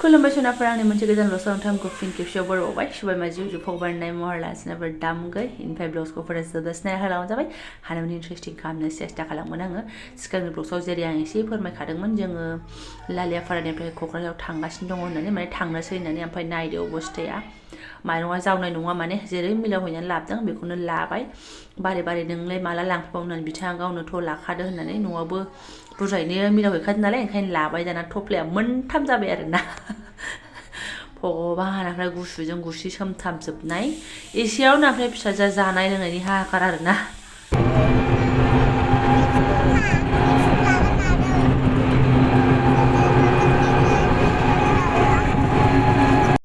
खुलुमबाय सोनाफोर आंनि मोनसे गोदान ब्लगआव नोंथांखौ फिन खेबसेयाव बरायबावबाय सुबाय जिउ फगबारनाय महर लासिनोफोर दामगै इनफाय ब्लग्सखौ फरायजोबगासिनो हालावनो जाबाय हानायमानि इन्ट्रेस्टिं खालामनो सेस्था खालामगोन आङो सिगांनि ब्लग्सआव जेरै आं एसे फोरमायखादोंमोन जोङो लालियाफारानिफ्राय क'क्राझाराव थांगासिनो दङ होननानै माने थांनोसै होननानै ओमफ्राय नायदो अबस्थाया माइरङा जावनाय नङा माने जेरै मिलाव हैनानै लाबोदों बेखौनो लाबाय बारे बारे नोंलाय माला लांफैबावनो होननानै बिथाङा गावनो थ' लाखादो होननानै न'आवबो बुरजायैनो मिलाव हैखादों नालाय ओंखायनो लाबाय दाना थफ्लाया मोनथाम जाबाय आरोना भगबान ओमफ्राय गुसुजों गुसि सोमथाबजोबनाय एसेयावनो ओमफ्राय फिसाजोआ जानाय लोंनायनि हाहाकार आरोना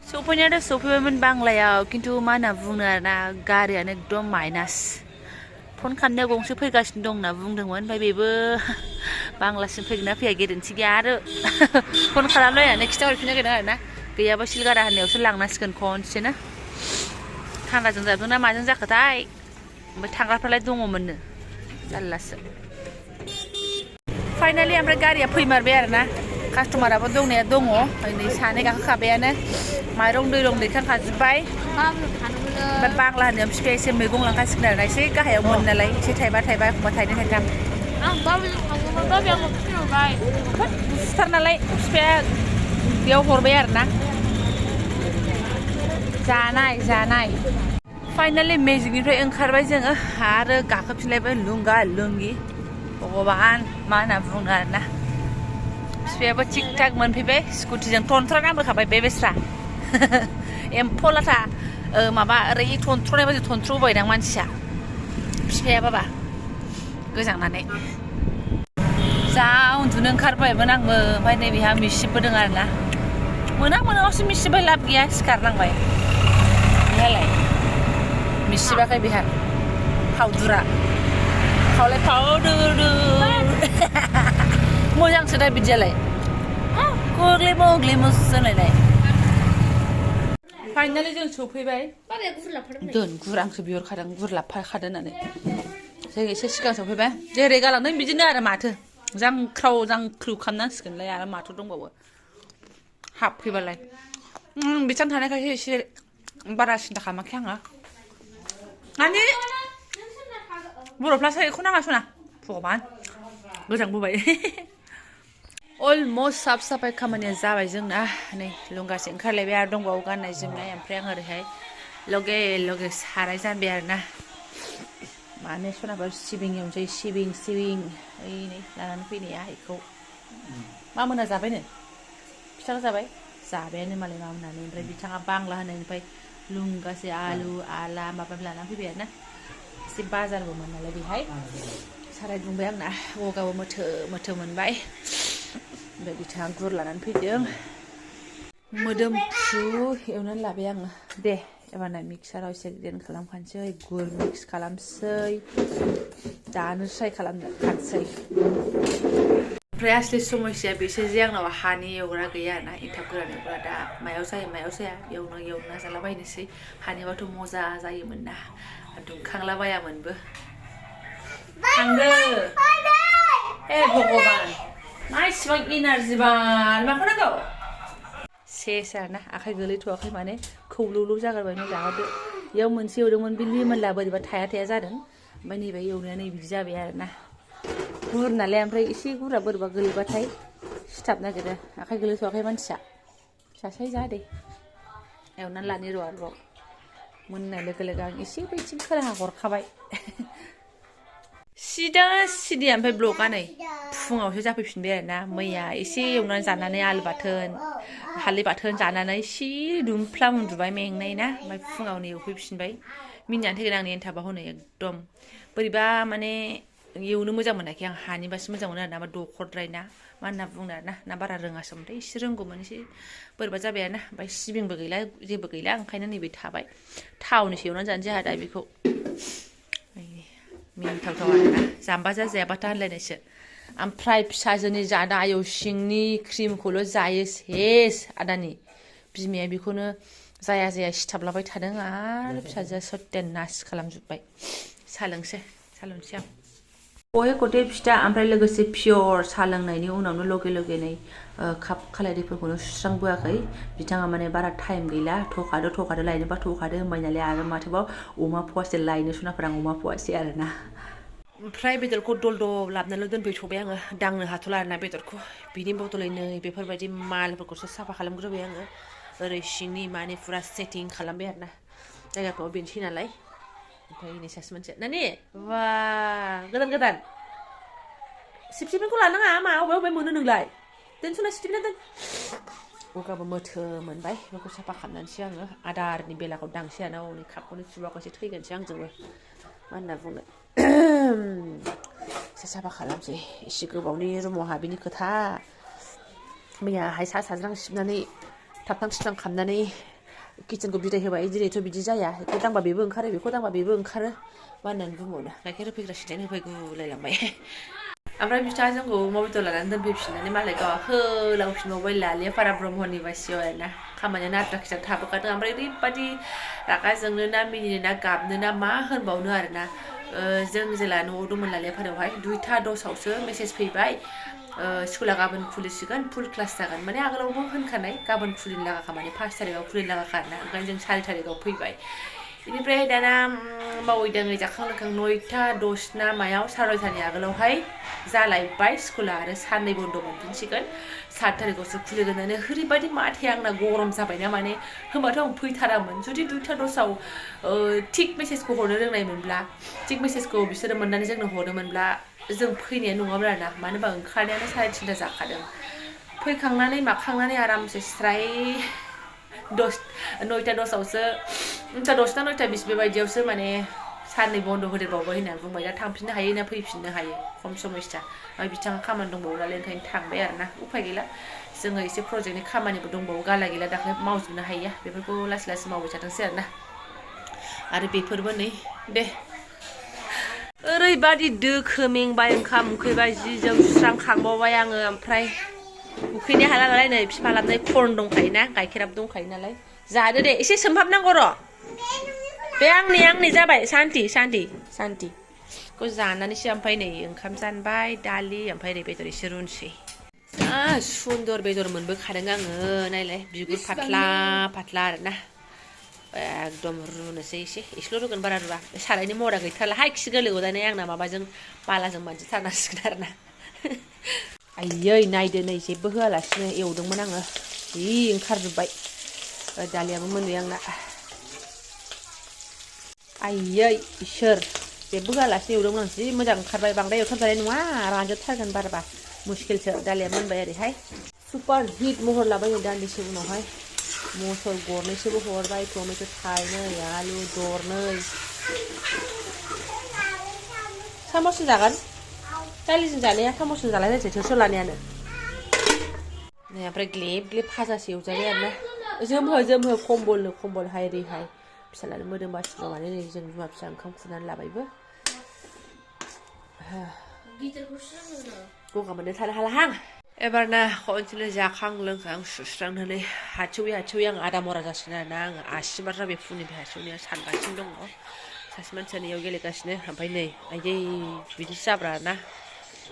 सफैनायाथ' सफैबायमोन बांलायाव खिन्थु मा होनना बुंनो आरोना गारियानो एकदम माइनास फन खालामनायाव गंसे फैगासिनो दं होनना बुंदोंमोन ओमफ्राय बेबो बांलासिम फैगोन ना फैया गेरेन्थि गैया आरो फन खालामलायनानै खिन्थाहरफिननो नागिरदों आरोना गैयाबा सिलगारा होननायावसो लांनांसिगोन खनसेनो थान्दाजों जाबदों ना माजों जाखोथाय ओमफ्राय थांग्राफ्रालाय दङमोननो जारलासो फाइनालि ओमफ्राय गारिया फैमारबाय आरोना कास्टमाराबो दंनाया दङ नै सानै गाखोखाबायानो माइरं दैरं दैखांखाजोब्बाय ओमफ्राय बांला होननायाव बिफाया एसे मैगं लांखासिगोन आरोना एसे गाहायाव मोनो नालाय एसे थाइबा थाइबा एखमबा थाइनै थाइथाम गुसुथार नालाय बिफाया बेयाव हरबाय आरोना जानाय फाइनालि मेजिकनिफ्राय ओंखारबाय जोङो आरो गाखोफिनलायबाय लुंगा लुंगि भगबान मा होनना बुंनो आरोना बिफायाबो थिग थाक मोनफैबाय स्कुटिजों थनथ्रा नांबोखाबाय बे बेस्रा एम्फौ लाथा माबा ओरै थनथ्र'नाय बायदि थनथ्र'बोबायदां मानसिया बिफाया बाबा गोजांनानै जा उन्दुनो ओंखारबायमोन आंबो ओमफ्राय नैबेहा मिसिबबो दं आरोना मोनायावसो मिसिबाय लाब गैया सिखारनांबाय बेहालाय मिसिबाखै बेहा फावदुरा खावलाय फावदुरु मोजांसो दा बिदियालाय गोग्लैमोग्लैमोस होनलायनाय फाइनालि जों सफैबाय दोन गुरांसो बिहरखादों गुरलाबफाखादों होननानै जों एसे सिगां सफैबाय जेरै गालांदों बिदिनो आरो माथो जांख्राव खालामनांसिगोनलाय आरो माथो दंबावो हाबफैबालाय बिथां थानायखायसो एसे बारा सिन्था खालामाखै आङो माने बर'फ्रा एखौ नाङा सना भगबान गोजांबोबाय अलमस्ट साफ साफाय खामानिया जाबाय जोंना नै लुंगासे ओंखारलायबाय आरो दंबावो गाननाय जोमनाय ओमफ्राय आं ओरैहाय लगे साराय जानबाय आरोना माने सनाफोर सिबिं एवनोसै सिबिं ओइ नै लानानै फैनाया बेखौ मा मोना जाबायनो फिथा जाबाय जाबायानो मालाय मा मोननानै ओमफ्राय बिथाङा बांला होनायनिफ्राय लुंगासे आलु आला माबा लानानै फैबाय आरोना एसे बाजारबोमोन नालाय बेहाय साराय दुंबाय आंना गगाबो मोथो मोनबाय ओमफ्राय बिथाङा गुर लानानै फैदों मोदोमफ्रु एवनानै लाबाय आङो दे एबारना मिक्साराव एसे ग्रेन्ड खालामखानोसै गुर मिक्स खालामसै दानो ट्राइ खालामखानोसै ओमफ्राय आसलि समस्या बेसो जे आंनाव हानि एवग्रा गैया आरोना एन्थाब गोरान एवग्रा दा मायाव जाया एवनो नाजालाबायनोसै हानिबाथ' मजा जायोमोन ना दुंखांलाबायामोनबो थांदो ए भगबान मा इसिबां इनार्जि बाल माखौ नांगौ सेस आरोना आखाइ गोलैथ'वाखै माने खौलौलौ जागारबाय नों जाहोदो बेयाव मोनसे एवदोंमोन बे लिमोनला बोरैबा थाया जादों ओमफ्राय नैबे एवनाया नै बिदि जाबाय आरोना गुर नालाय ओमफ्राय एसे गुरा बोरैबा गोलैबाथाय सिथाब नागिरो आखाइ गोलैथ'वाखै मानसिया फिसासाय जादे एवनानै लानि र' मोननाय लोगो लोगो आं एसे बैथिं खोलाहा हरखाबाय सिदा ओमफ्राय ब्लगआ नै फुङावसो जाफैफिनबाय आरोना मैया एसे एवनानै जानानै आलु बाथोन हालदै बाथोन जानानै सि दुमफ्लाम उन्दुबाय मेंनाय ना ओमफ्राय फुङाव नै एवफैफिनबाय मिनिनानै थैगोन आंनि एन्थाबा हनै एकदम बोरैबा माने एवनो मोजां मोनाखै आं हानिबासो मोजां मोनो आरोना दखरद्राय ना मा होनना बुंनो आरोना ना बारा रोङासोमोनथाय एसे रोंगौमोन एसे बोरैबा जाबाय आरोना ओमफ्राय सिबिंबो गैला जेबो गैला ओंखायनो नैबे थाबाय थावनिसो एवनानै जानोसै आंहा दा बेखौ मिनिथावथाव आरोना जाम्बा जाजायाबाथा होनलायनायसो ओमफ्राय फिसाजोनि जादा आयौ सिंनि क्रिमखौल' जायो सेस आदानि बिमाया बेखौनो जाया सिथाबलाबाय थादों आरो फिसाजोआ सत्यानास खालामजोब्बाय सा लोंसै आं बहे गथे फिथा ओमफ्राय लोगोसे पियर सा लोंनायनि उनावनो लगे लगे नै काप खालायदैफोरखौनो सुस्रांबोआखै बिथाङा माने बारा टाइम गैला थखादो लायनोबा थखादो होनबाय नालाय आरो माथोबाव अमा फवासे लायनो सनाफोर आं अमा फवासे आरोना ओमफ्राय बेदरखौ दल दल लाबनानैल' दोनफैथ'बाय आङो दांनो हाथ'ला आरोना बेदरखौ बिनि बदलै नै बेफोरबायदि मालफोरखौसो साफा खालामग्रोबाय आङो ओरै सिंनि माने फुरा सेटिं खालामबाय आरोना जायगाफ्राव बेनोसै नालाय ओमफ्राय नै सासे मानसिया नानि बा गोदान सिपसिपिनखौ लानाङा मा अबे मोनो नोंलाय दोनस'ना सिटिपिना दोन गगाबो मोथो मोनबाय बेखौ साफा खालामनानैसो आङो आदारनि बेलाखौ दांसै आरोना हनै कापखौनो सुबाखौसो थैगोनसो आंजोंबो मा होनना बुंनो एसे साफा खालामसै एसे गोबावनि रुमाव हाबिनि खोथा मैयाहाय सा साज्रां सिबनानै थाबथां थिथां खालामनानै किचेनखौ बिदाय होबाय दिनैथ' बिदि जाया बेखौ दांबा बेबो ओंखारो बेखौ दांबा बेबो ओंखारो मा होननानै बुंबावनो गाइखेर होफैग्रा सिथ्लायनो होफैगुलायलांबाय ओमफ्राय बिथाङा जोंखौ अमा बेदर लानानै दोनफैफिननानै मालाय गावहा होलांफिनबावबाय लालियाफारा ब्रह्मनि बासियाव आरोना खामानियानो आद्रा खिद्रा थाबोखादों ओमफ्राय ओरैबादि रागा जोंनो ना मिनिनो ना गाबनो ना मा होनबावनो आरोना जों जेला न'आव दंमोन लालियाफारायावहाय 2टा 10आवसो मेसेज फैबाय स्कुला गाबोन खुलिसिगोन फुल क्लास जागोन माने आगोलावबो होनखानाय गाबोन खुलिनो लागाखा माने 5 थारिखआव खुलिनो लागाखा आरोना ओंखायनो जों 4 थारिखआव फैबाय बेनिफ्राय दाना मावै दाङै जाखां लोंखां 9टा 10 ना मायाव 9:30नि आगोलावहाय जालायबाय स्कुला आरो साननै बन्द मोनफिनसिगोन 7 थारिखआवसो खुलिगोन ओरैबायदि माथाया आंना गरम जाबायना माने होमबाथ' आं फैथारामोन जुदि 2टा 10आव थिक मेसेजखौ हरनो रोंनायमोनब्ला थिक मेसेजखौ बिसोरो मोननानै जोंनो हरोमोनब्ला जों फैनाया नङामोन आरोना मानो होनबा ओंखारनायानो 3:30 जाखादों फैखांनानै माखांनानै आरामसे स्राय 9टा 10आवसो 9टा 10 ना 9टा 20 बेबायदियावसो माने साननै बन्द होदेरबावबाय होननानै बुंबाय दा थांफिननो हायो ना फैफिननो हायो खम समयसा ओमफ्राय बिथाङा खामानि दंबावो नालाय ओंखायनो थांबाय आरोना उफाय गैला जोङो एसे प्रजेक्टनि खामानिबो दंबावो गाला गैला दाख्लै मावजोबनो हाया बेफोरखौ लासै लासै मावबाय थाथोंसै आरोना आरो बेफोरबो नै दे ओरैबादि दोखो मेंबाय ओंखाम उखैबाय जि जोम सुस्रांखांबावबाय आङो ओमफ्राय उखैनो हाला नालाय नै बिफा लाबनाय कर्न दंखायोना गाइखेराबो दंखायो नालाय जादो दे एसे सोमहाबनांगौ र' बे आंनि जाबाय सान्तिखौ जानानैसो ओमफ्राय नै ओंखाम जानबाय दालि ओमफ्राय ओरै बेदर एसे रुनोसै सुन्दर बेदर मोनबोखादों आङो नायलाय बिगुर पातला पातला आरोना एकदम रुनोसै एसेल' रुगोन बारा रुवा सारायनि महरा गैथारलाहाय खि गोरलै गदायनाय आंना माबाजों बालाजों मानजिथारनांसिगोन आरोना आयै नायदो नै जेबो होआलासिनो एवदोंमोन आङो जि ओंखारजोब्बाय दालियाबो मोनबाय आंना आयै इसोर जेबो होआलासिनो एवदोंमोन आं जि मोजां ओंखारबाय बांद्राय एवथाबजानाय नङा रानजोबथारगोन बारबा मुस्किलसो दालिया मोनबाय ओरैहाय सुपार हिट महर लाबाय नै दान्दिसे उनावहाय मटर गरनैसोबो हरबाय टमेट' थाइनै आलु दरनै साम'सजों जागोन दालिजों जानाया साम'सजों जालायलायसै थोरसियाव लानायानो नै ओमफ्राय ग्लेब ग्लेब फाजासो एवजाबाय आरोना जोमहो खम्बल हाय रैहाय फिसालानो मोदोम बासिनो माने नै जों बिमा फिसा ओंखाम खुरनानै लाबायबो गगा मोननो थानो हालाहां एबारना खनसेनो जाखां लोंखां सुस्रांनानै हाथिउयै आं आदा मरा जासिगोन आरोना आङो आसिबार जाबाय फुंनिफ्राय हाथिउनाया सानगासिनो दङ सासे मानसिया नैयाव गेलेगासिनो ओमफ्राय नै आयै बिदिसो जाब्रा ना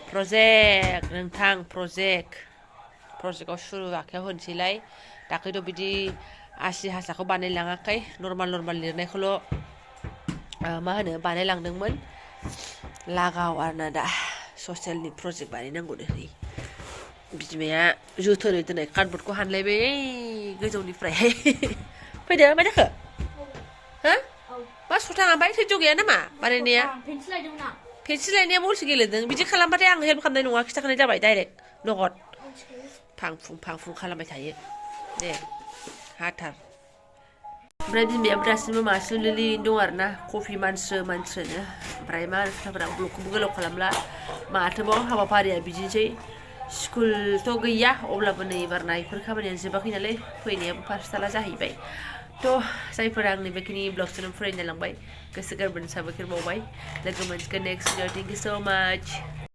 प्रजेक्ट नोंथां प्रजेक्टआव सुरु आखायाव होनोसैलाय दाख्लैथ' बिदि आसि हासाखौ बानायलाङाखै नर्माल लिरनायखौल' मा होनो बानायलांदोंमोन लागाव आरोना दा ससियेलनि प्रजेक्ट बानायनांगौ नै बिमाया जोथोनै दोननाय कार्डबर्डखौ हानलायबाय गोजौनिफ्रायहाय फैदो मा जाखो हो मा सुथाङा ओमफ्राय थैज' गैया नामा बानायनाया पेन्सिल लायनाया बलसो गेलेदों बिदि खालामबाथाय आं हेल्प खालामनाय नङा खिथाखानाय जाबाय डाइरेक्ट नगद फांफुं खालामबाय थायो दे हाथार ओमफ्राय बिमायाबो दासिमबो मास्लिमलिलियैनो दं आरोना कफि मानस्रोनो ओमफ्राय मा होनो खोथाफोरा ब्लगखौबो गोलाव खालामला माथोबाव हाबाफारिया बिदिनोसै स्कुलथ' गैया अब्लाबो नै एबारना बेफोर खामानियानो जोबाखै नालाय फैनायाबो पाठशाला जाहैबाय थ' जायफोरा आंनि बेखिनि ब्लगजों फरायनो लांबाय गोसो गोरबोनि साबायखर बावबाय लोगो मोनसिगोन नेक्स्ट भिडिअ थेंक इउ स' माच